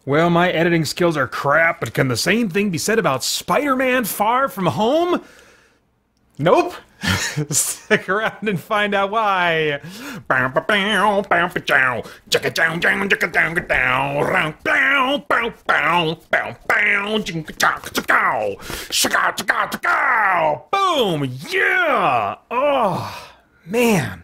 Well, my editing skills are crap, but can the same thing be said about Spider-Man Far From Home? Nope. Stick around and find out why. Boom! Yeah! Oh, man.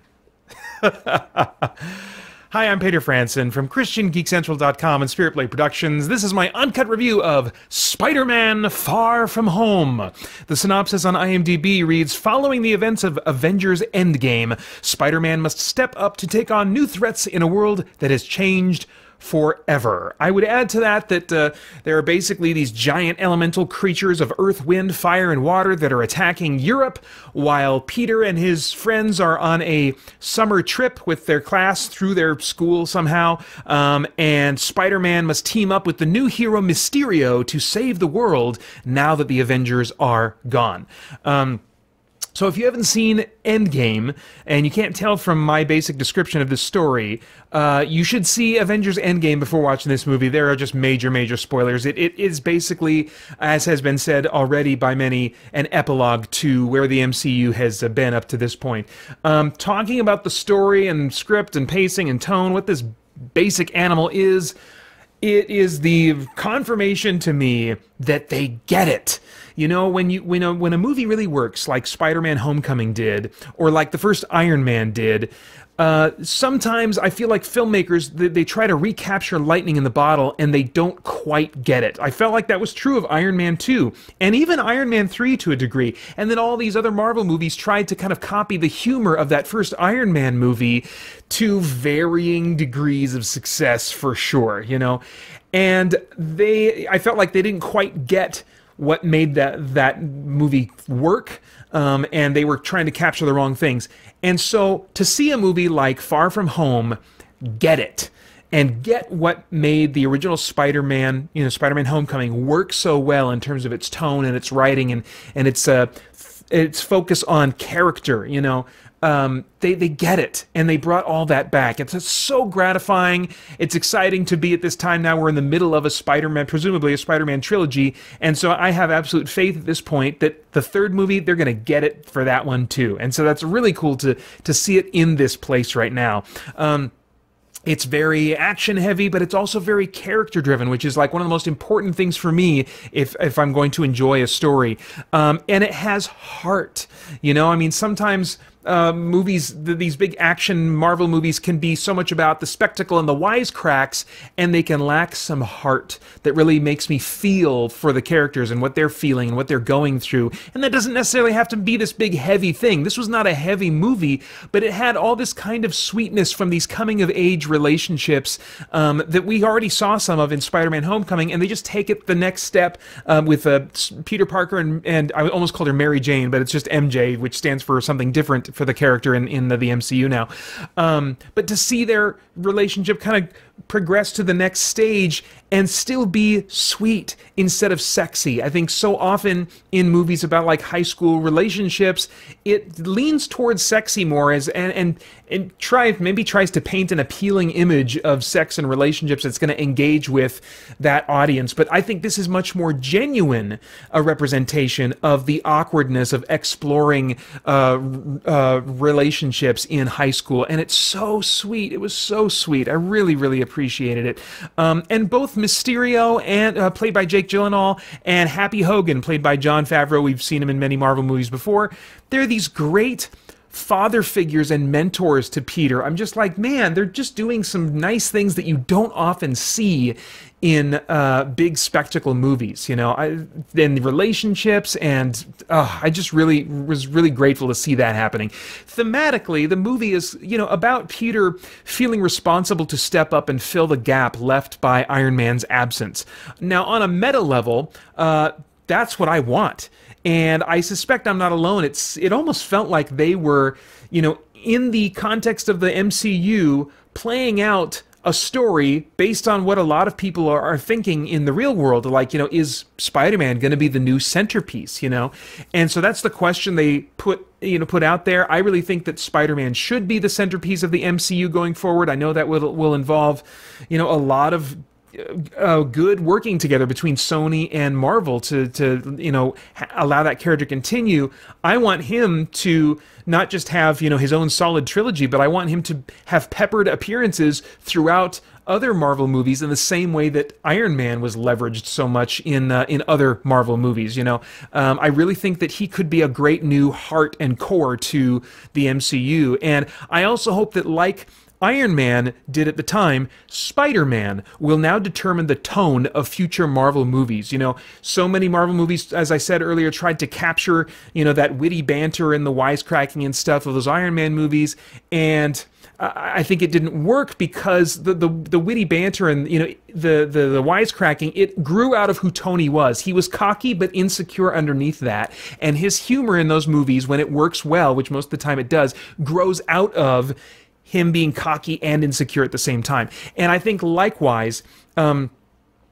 Hi, I'm Peter Franson from christiangeekcentral.com and Spirit Blade Productions. This is my uncut review of Spider-Man Far From Home. The synopsis on IMDb reads, following the events of Avengers Endgame, Spider-Man must step up to take on new threats in a world that has changed forever. I would add to that there are basically these giant elemental creatures of earth, wind, fire, and water that are attacking Europe, while Peter and his friends are on a summer trip with their class through their school somehow, and Spider-Man must team up with the new hero Mysterio to save the world now that the Avengers are gone. So if you haven't seen Endgame, and you can't tell from my basic description of this story, you should see Avengers Endgame before watching this movie. There are just major spoilers. It is basically, as has been said already by many, an epilogue to where the MCU has been up to this point. Talking about the story and script and pacing and tone, what this basic animal is, it is the confirmation to me that they get it. You know, when a movie really works, like Spider-Man Homecoming did, or like the first Iron Man did, sometimes I feel like filmmakers, they try to recapture lightning in the bottle and they don't quite get it. I felt like that was true of Iron Man 2, and even Iron Man 3 to a degree. And then all these other Marvel movies tried to kind of copy the humor of that first Iron Man movie to varying degrees of success, for sure, you know? And I felt like they didn't quite get what made that movie work, and they were trying to capture the wrong things. And so to see a movie like Far From Home get it, and get what made the original Spider-Man, Spider-Man Homecoming work so well in terms of its tone and its writing and its focus on character, they get it, and they brought all that back. It's so gratifying. It's exciting to be at this time now. We're in the middle of a Spider-Man, presumably a Spider-Man trilogy, and so I have absolute faith at this point that the third movie, they're going to get it for that one too. And so that's really cool to see it in this place right now. It's very action-heavy, but it's also very character-driven, which is like one of the most important things for me if I'm going to enjoy a story. And it has heart. I mean, sometimes movies, these big action Marvel movies, can be so much about the spectacle and the wisecracks, and they can lack some heart that really makes me feel for the characters and what they're feeling and what they're going through. And that doesn't necessarily have to be this big heavy thing. This was not a heavy movie, but it had all this kind of sweetness from these coming-of-age relationships that we already saw some of in Spider-Man Homecoming, and they just take it the next step with Peter Parker and I almost called her Mary Jane, but it's just MJ, which stands for something different for the character in the MCU now. But to see their relationship kind of progress to the next stage and still be sweet instead of sexy. I think so often in movies about like high school relationships, it leans towards sexy more and maybe tries to paint an appealing image of sex and relationships that's going to engage with that audience. But I think this is much more genuine a representation of the awkwardness of exploring relationships in high school. And it's so sweet. It was so sweet. I really appreciated it. And both Mysterio, and played by Jake Gyllenhaal, and Happy Hogan, played by Jon Favreau, we've seen him in many Marvel movies before, they're these great father figures and mentors to Peter. I'm just like, man, they're just doing some nice things that you don't often see in big spectacle movies, and relationships, and I just was really grateful to see that happening. Thematically, the movie is, about Peter feeling responsible to step up and fill the gap left by Iron Man's absence. Now, on a meta level, that's what I want. And I suspect I'm not alone. It almost felt like they were, in the context of the MCU, playing out a story based on what a lot of people are thinking in the real world. Like, is Spider-Man going to be the new centerpiece, And so that's the question they put out there. I really think that Spider-Man should be the centerpiece of the MCU going forward. I know that will involve, a lot of good working together between Sony and Marvel to allow that character to continue. I want him to not just have his own solid trilogy, but I want him to have peppered appearances throughout other Marvel movies in the same way that Iron Man was leveraged so much in other Marvel movies. I really think that he could be a great new heart and core to the MCU, and I also hope that, like Iron Man did at the time, Spider-Man will now determine the tone of future Marvel movies. So many Marvel movies, as I said earlier, tried to capture, that witty banter and the wisecracking and stuff of those Iron Man movies, and I think it didn't work because the witty banter and the wisecracking, it grew out of who Tony was. He was cocky but insecure underneath that, and his humor in those movies, when it works well, which most of the time it does, grows out of him being cocky and insecure at the same time. And I think likewise, but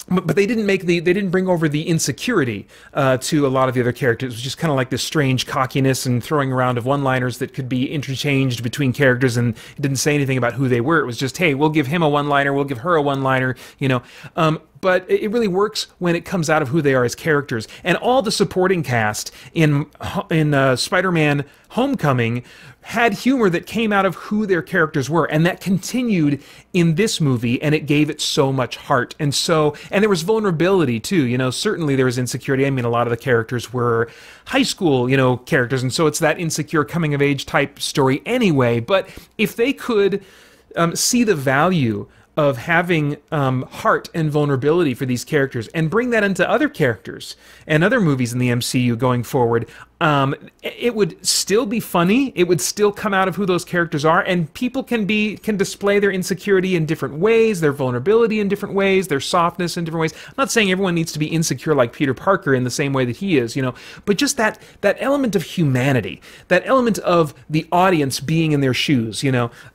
they didn't bring over the insecurity to a lot of the other characters. It was just kind of like this strange cockiness and throwing around of one-liners that could be interchanged between characters, and it didn't say anything about who they were. It was just, hey, we'll give him a one-liner, we'll give her a one-liner, But it really works when it comes out of who they are as characters. And all the supporting cast in Spider-Man Homecoming had humor that came out of who their characters were, and that continued in this movie, and it gave it so much heart. And there was vulnerability too. Certainly there was insecurity. I mean, a lot of the characters were high school, characters, and so it's that insecure coming of age type story anyway. But if they could see the value of having heart and vulnerability for these characters and bring that into other characters and other movies in the MCU going forward, it would still be funny. It would still come out of who those characters are, and people can display their insecurity in different ways, their vulnerability in different ways, their softness in different ways. I'm not saying everyone needs to be insecure like Peter Parker in the same way that he is, but just that element of humanity, that element of the audience being in their shoes,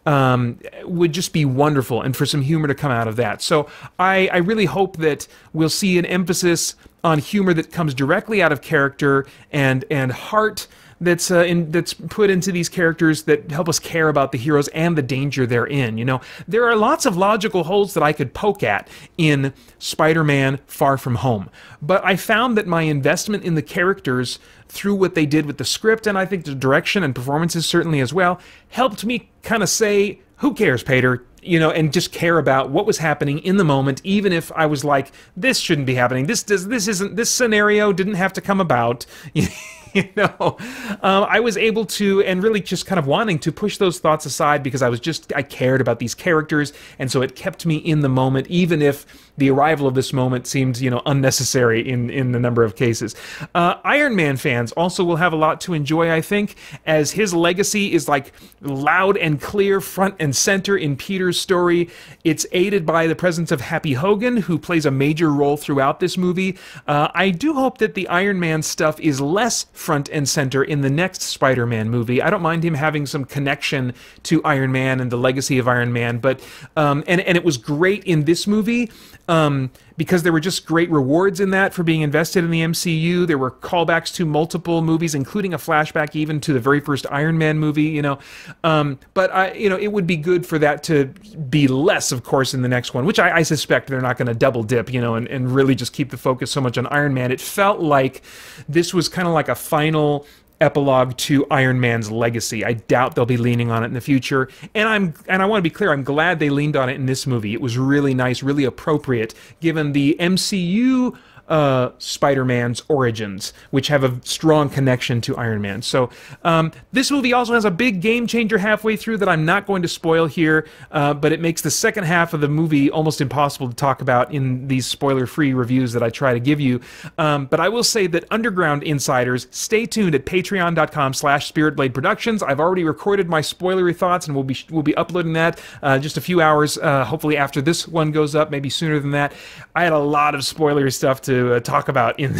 would just be wonderful, and for some humor to come out of that. So I really hope that we'll see an emphasis on humor that comes directly out of character and heart that's put into these characters that help us care about the heroes and the danger they're in. There are lots of logical holes that I could poke at in Spider-Man Far From Home, but I found that my investment in the characters through what they did with the script, and I think the direction and performances certainly as well, helped me kind of say, who cares, Pater? And just care about what was happening in the moment, even if I was like, this shouldn't be happening. This scenario didn't have to come about. I was able to, and really just kind of wanting to push those thoughts aside because I cared about these characters, and so it kept me in the moment, even if the arrival of this moment seemed, unnecessary in a number of cases. Iron Man fans also will have a lot to enjoy, I think, as his legacy is like loud and clear, front and center in Peter's story. It's aided by the presence of Happy Hogan, who plays a major role throughout this movie. I do hope that the Iron Man stuff is less front and center in the next Spider-Man movie. I don't mind him having some connection to Iron Man and the legacy of Iron Man, but and it was great in this movie because there were just great rewards in that for being invested in the MCU. There were callbacks to multiple movies, including a flashback even to the very first Iron Man movie, but it would be good for that to be less, of course, in the next one, which I suspect they're not going to double dip, and really just keep the focus so much on Iron Man. It felt like this was kind of like a final epilogue to Iron Man's legacy. I doubt they'll be leaning on it in the future, and I want to be clear, I'm glad they leaned on it in this movie. It was really nice, really appropriate, given the MCU Spider-Man's origins, which have a strong connection to Iron Man. So this movie also has a big game changer halfway through that I'm not going to spoil here, but it makes the second half of the movie almost impossible to talk about in these spoiler-free reviews that I try to give you. But I will say that Underground Insiders, stay tuned at patreon.com/SpiritBladeProductions. I've already recorded my spoilery thoughts, and we'll be uploading that just a few hours, hopefully after this one goes up, maybe sooner than that. I had a lot of spoilery stuff to talk about in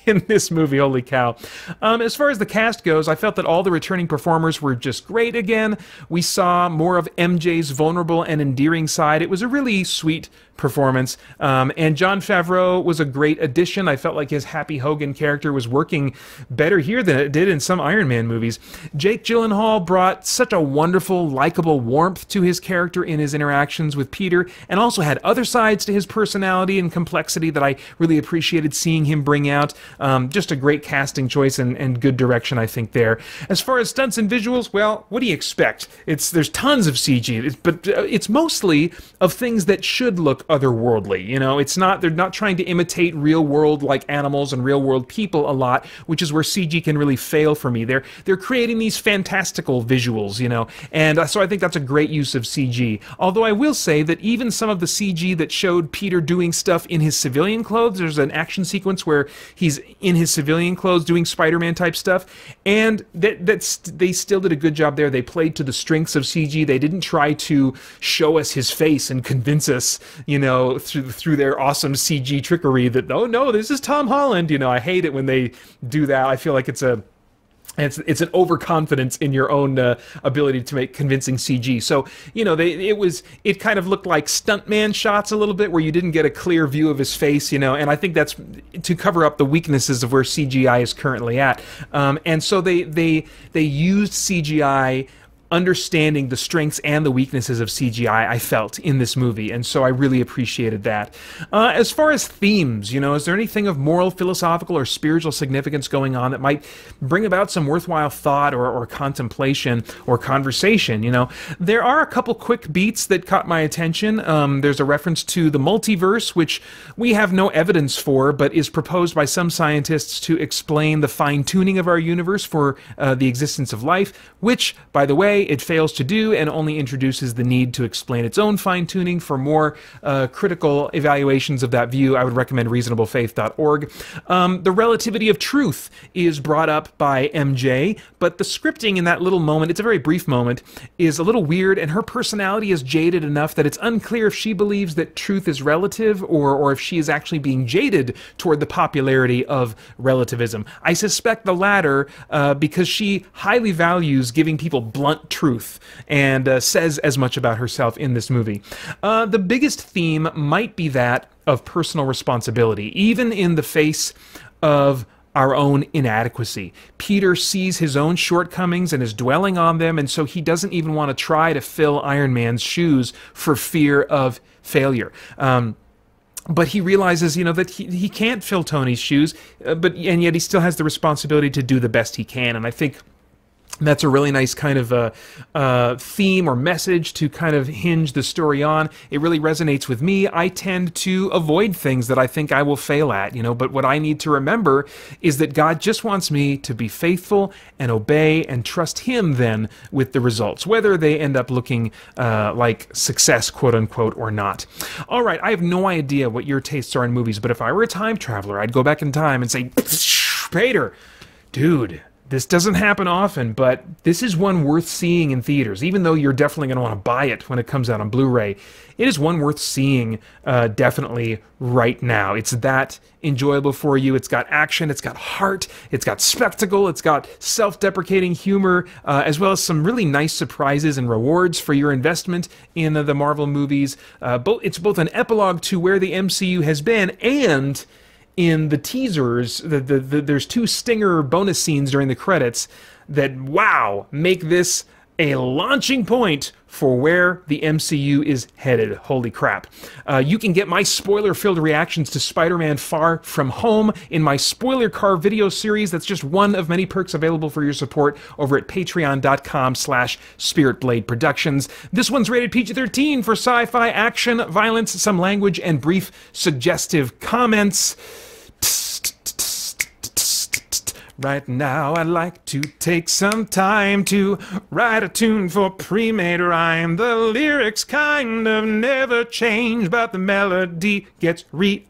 in this movie, holy cow. As far as the cast goes, I felt that all the returning performers were just great again. We saw more of MJ's vulnerable and endearing side. It was a really sweet performance. And Jon Favreau was a great addition. I felt like his Happy Hogan character was working better here than it did in some Iron Man movies. Jake Gyllenhaal brought such a wonderful, likable warmth to his character in his interactions with Peter, and also had other sides to his personality and complexity that I really appreciated seeing him bring out. Just a great casting choice and good direction, I think, there. As far as stunts and visuals, well, what do you expect? There's tons of CG, but it's mostly of things that should look otherworldly. You know, they're not trying to imitate real world like animals and real world people a lot, which is where CG can really fail for me. They're creating these fantastical visuals, you know, and so I think that's a great use of CG. Although I will say that even some of the CG that showed Peter doing stuff in his civilian clothes, there's an action sequence where he's in his civilian clothes doing Spider-Man type stuff, and they still did a good job there. They played to the strengths of CG. They didn't try to show us his face and convince us, you know, through their awesome CG trickery that, oh no, this is Tom Holland. You know, I hate it when they do that. I feel like it's an overconfidence in your own ability to make convincing CG. So, you know, it kind of looked like stuntman shots a little bit, where you didn't get a clear view of his face, you know, and I think that's to cover up the weaknesses of where CGI is currently at. And so they used CGI, understanding the strengths and the weaknesses of CGI, I felt, in this movie, and so I really appreciated that. As far as themes, you know, is there anything of moral, philosophical, or spiritual significance going on that might bring about some worthwhile thought or contemplation or conversation? You know, there are a couple quick beats that caught my attention. There's a reference to the multiverse, which we have no evidence for, but is proposed by some scientists to explain the fine-tuning of our universe for the existence of life, which, by the way, it fails to do and only introduces the need to explain its own fine-tuning. For more critical evaluations of that view, I would recommend reasonablefaith.org. The relativity of truth is brought up by MJ, but the scripting in that little moment, it's a very brief moment, is a little weird, and her personality is jaded enough that it's unclear if she believes that truth is relative or if she is actually being jaded toward the popularity of relativism. I suspect the latter, because she highly values giving people blunt truth and says as much about herself in this movie. The biggest theme might be that of personal responsibility, even in the face of our own inadequacy. Peter sees his own shortcomings and is dwelling on them, and so he doesn't even want to try to fill Iron Man's shoes for fear of failure. But he realizes, you know, that he can't fill Tony's shoes, and yet he still has the responsibility to do the best he can, and I think that's a really nice kind of theme or message to kind of hinge the story on. It really resonates with me. I tend to avoid things that I think I will fail at, you know, but what I need to remember is that God just wants me to be faithful and obey and trust Him then with the results, whether they end up looking like success, quote unquote, or not. All right, I have no idea what your tastes are in movies, but if I were a time traveler, I'd go back in time and say, Peter, dude, this doesn't happen often, but this is one worth seeing in theaters, even though you're definitely going to want to buy it when it comes out on Blu-ray. It is one worth seeing definitely right now. It's that enjoyable for you. It's got action, it's got heart, it's got spectacle, it's got self-deprecating humor, as well as some really nice surprises and rewards for your investment in the Marvel movies. It's both an epilogue to where the MCU has been, and in the teasers, there's two stinger bonus scenes during the credits that, wow, make this a launching point for where the MCU is headed. Holy crap. You can get my spoiler-filled reactions to Spider-Man Far From Home in my Spoiler Car video series. That's just one of many perks available for your support over at patreon.com/SpiritBlade Productions. This one's rated PG-13 for sci-fi, action, violence, some language, and brief suggestive comments. Right now, I'd like to take some time to write a tune for pre-made rhyme. The lyrics kind of never change, but the melody gets rearranged.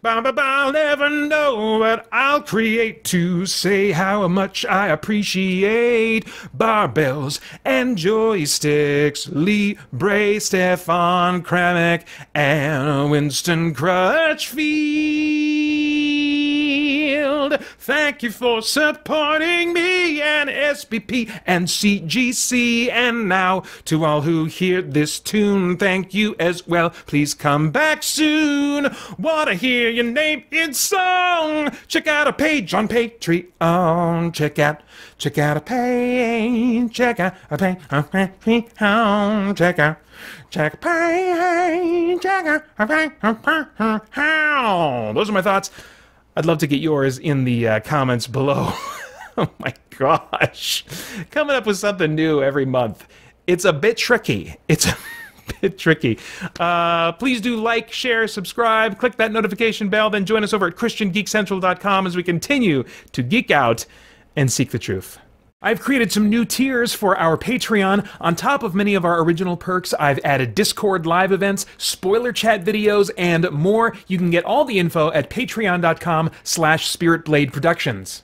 I'll never know what I'll create to say how much I appreciate barbells and joysticks, Libre, Stefan Kramek, and Winston Crutchfield. Thank you for supporting me and SBP and CGC. And now to all who hear this tune, thank you as well. Please come back soon. Wanna hear your name in song? Check out a page on Patreon. Check out a page. Check out a page on Patreon. Check a page. Those are my thoughts. I'd love to get yours in the comments below. Oh my gosh. Coming up with something new every month. It's a bit tricky. Please do like, share, subscribe, click that notification bell, then join us over at christiangeekcentral.com as we continue to geek out and seek the truth. I've created some new tiers for our Patreon. On top of many of our original perks, I've added Discord live events, spoiler chat videos, and more. You can get all the info at patreon.com/spiritbladeproductions.